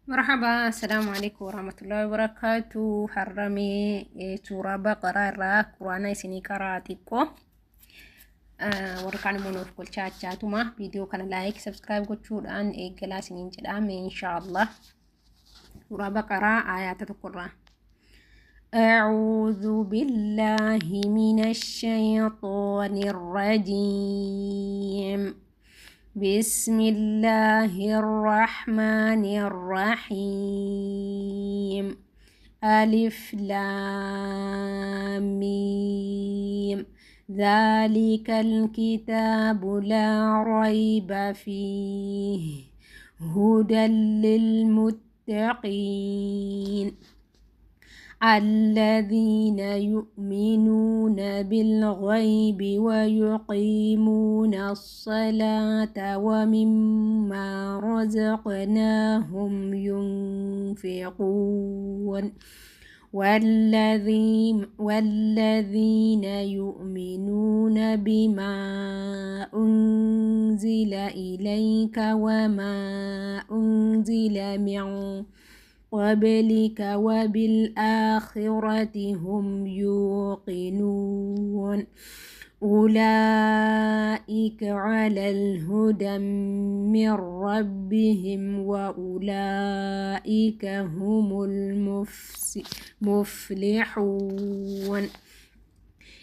مرحبا، السلام عليكم ورحمة الله وبركاته. حرمي سورة بقرة را قرآن سني كراتيكو وركان منور كل شاتما فيديو كان لايك سبسكرايب كتشور ان ايقلا سنين جدام ان شاء الله. سورة بقرة آيات القرآن. أعوذ بالله من الشيطان الرجيم. بسم الله الرحمن الرحيم. ألف لام ميم. ذلك الكتاب لا ريب فيه هدى للمتقين الذين يؤمنون بالغيب ويقيمون الصلاة ومما رزقناهم ينفقون والذين يؤمنون بما أنزل إليك وما أنزل من قبلك وبالآخرة هم يوقنون أولئك على الهدى من ربهم وأولئك هم المفلحون.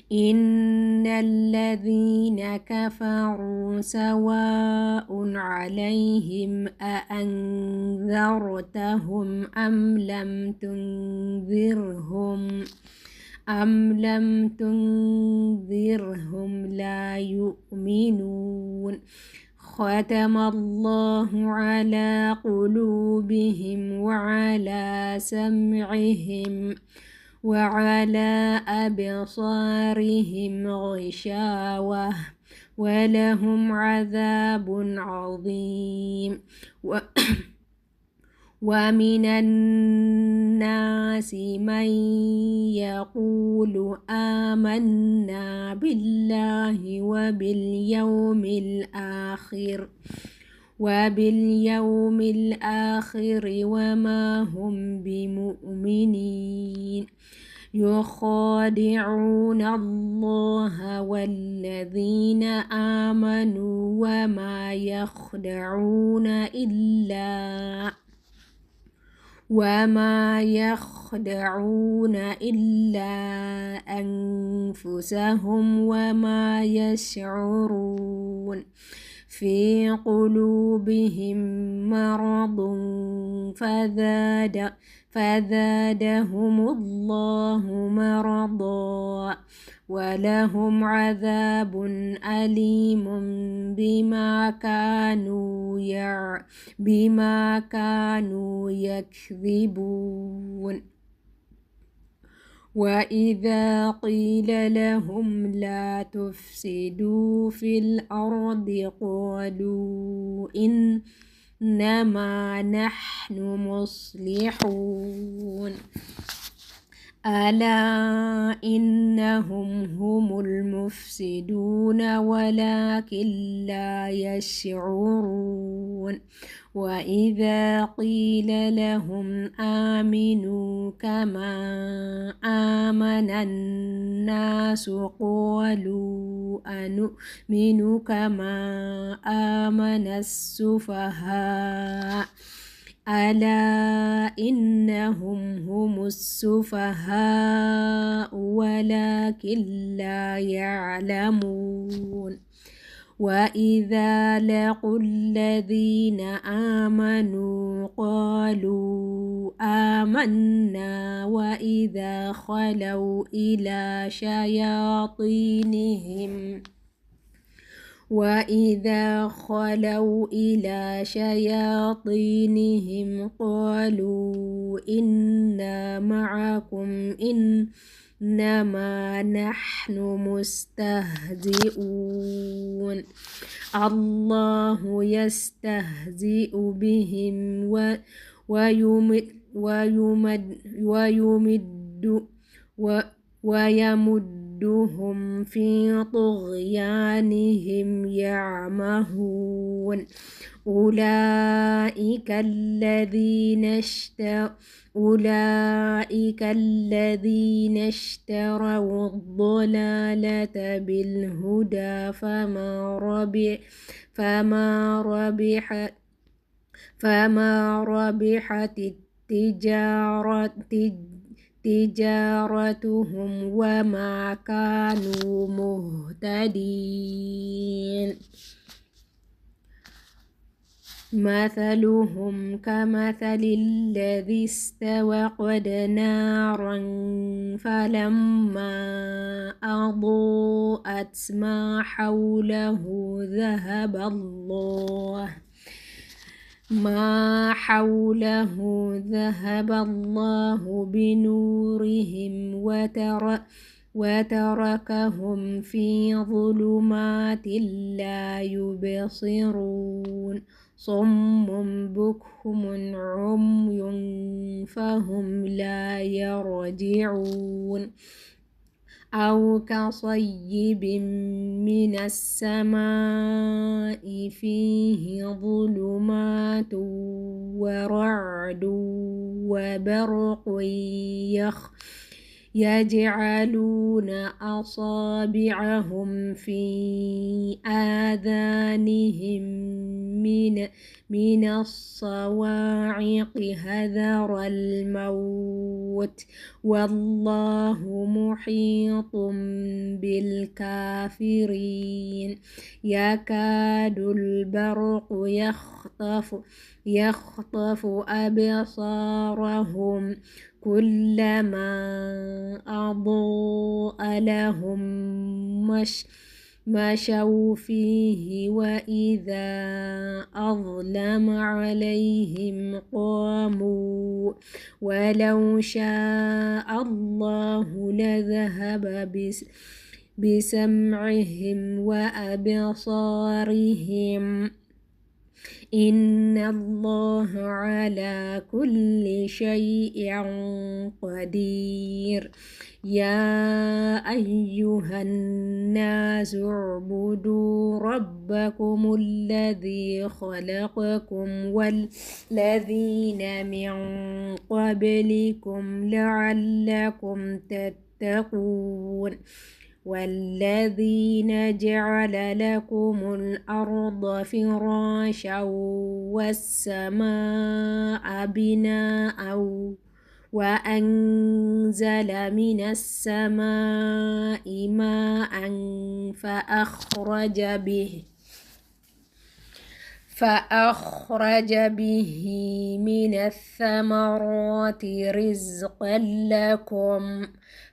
إن الذين كفروا سواء عليهم أأنذرتهم أم لم تنذرهم لا يؤمنون. ختم الله على قلوبهم وعلى سمعهم وعلى أبصارهم غشاوة ولهم عذاب عظيم. ومن الناس من يقول آمنا بالله وباليوم الآخر وما هم بمؤمنين. يخادعون الله والذين آمنوا وما يخدعون إلا أنفسهم وما يشعرون. في قلوبهم مرض فزادهم الله مرضا ولهم عذاب أليم بما كانوا يكذبون. وإذا قيل لهم لا تفسدوا في الأرض قالوا إنما نحن مصلحون. ألا إنهم هم المفسدون ولكن لا يشعرون. وإذا قيل لهم آمنوا كما آمن الناس قالوا أنؤمن كما آمن السفهاء. ألا إنهم هم السفهاء ولكن لا يعلمون. وإذا لقوا الذين آمنوا قالوا آمنا وإذا خلوا إلى شياطينهم قالوا إنا معكم إنما نحن مستهزئون. الله يستهزئ بهم ويمدهم في طغيانهم يعمهون. أولئك الذين اشتروا الضلالة بالهدى فما ربح فما ربحت تجارتهم وما كانوا مهتدين. مثلهم كمثل الذي استوقد نارا فلما أضاءت ما حوله ذهب الله بنورهم وتركهم في ظلمات لا يبصرون. صم بكم عمي فهم لا يرجعون. أو كصيب من السماء فيه ظلمات ورعد وبرق يجعلون أصابعهم في آذانهم من الصواعق حذر الموت والله محيط بالكافرين. يكاد البرق يخطف أبصارهم كلما أضاء لهم مشوا فيه وإذا أظلم عليهم قاموا ولو شاء الله لذهب بسمعهم وأبصارهم إن الله على كل شيء قدير. يا أيها الناس اعبدوا ربكم الذي خلقكم والذين من قبلكم لعلكم تتقون. والذين جعل لكم الأرض فراشا والسماء بناء وأنزل من السماء ماء فأخرج به من الثمرات رزقا لكم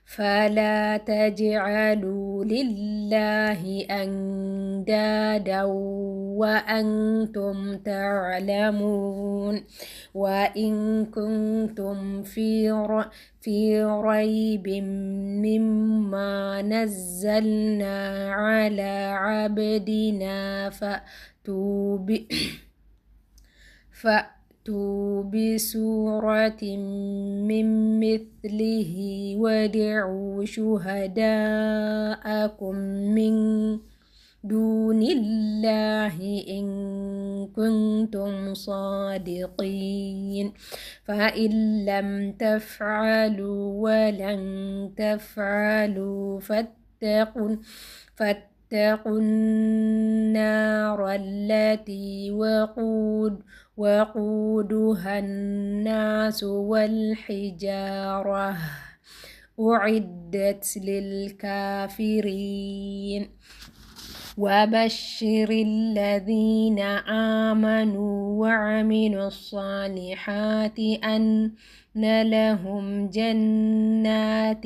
فلا تجعلوا لله أندادا وأنتم تعلمون. وإن كنتم في ريب مما نزلنا على عبدنا فأتوا بسورة من مثله وادعوا شهداءكم من دون الله إن كنتم صادقين. فإن لم تفعلوا ولن تفعلوا فاتقوا النار التي وقودها الناس والحجارة أعدت للكافرين. وبشر الذين آمنوا وعملوا الصالحات أن لهم جنات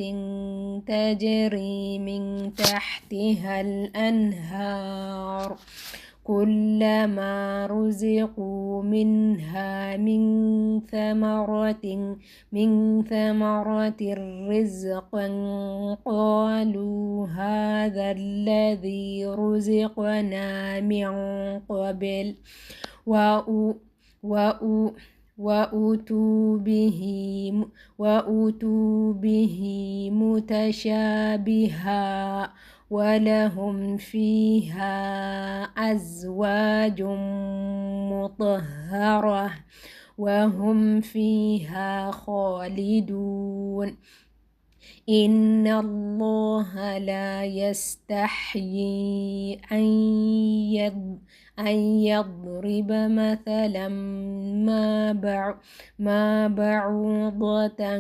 تجري من تحتها الأنهار كلما رزقوا منها من ثمرة رزقا قالوا هذا الذي رزقنا من قبل وأتوا به متشابها ولهم فيها أزواج مطهرة وهم فيها خالدون إن الله لا يستحيي أن يضرب مثلا ما بعوضة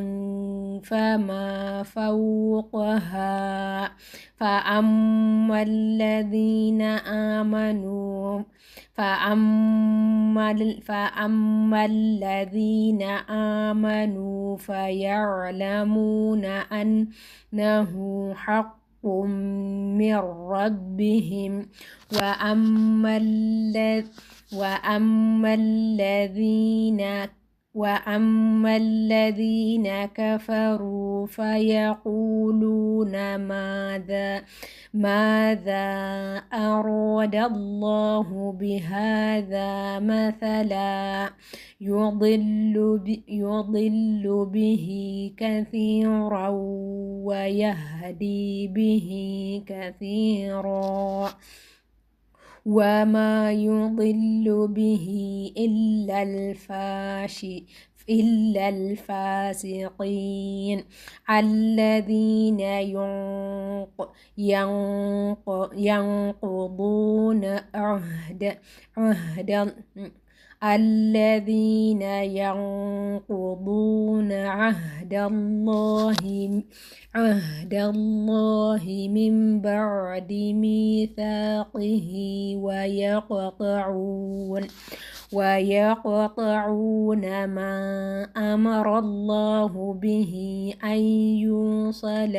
فما فوقها فأما الذين آمنوا فيعلمون أنه حق من ربهم وأما الذين كفروا فيقولون ماذا أراد الله بهذا مثلا يضل به كثيرا ويهدي به كثيرا وما يضل به إلا الفاسقين الذين ينقضون عهد الله من بعد ميثاقه ويقطعون ما أمر الله به أن يوصل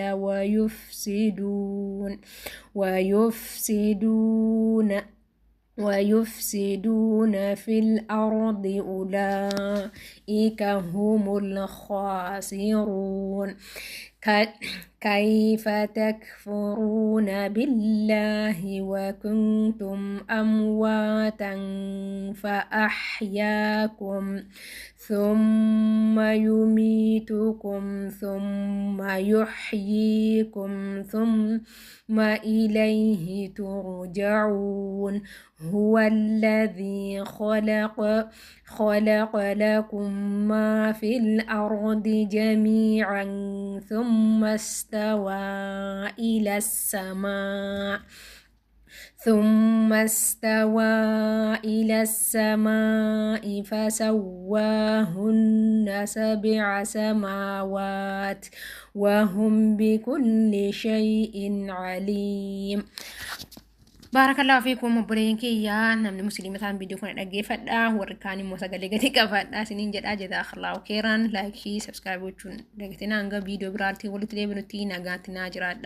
ويفسدون في الأرض أولئك هم الخاسرون كيف تكفرون بالله وكنتم أمواتا فأحياكم ثم يميتكم ثم يحييكم ثم إليه ترجعون هو الذي خلق لكم ما في الأرض جميعا ثم استوى إلى السماء فسواهن 7 سماوات وهم بكل شيء عليم. بارك الله فيكم مبرينكي يا نمني مسلمة فيديو كنا نجيفة وركاني موسى قلقتي كفاء سنين جد جزاك الله خيرا لايك سبسكرايب وشون دقتنا عنك فيديو براتي ولتلي بنتي نجاتنا جراد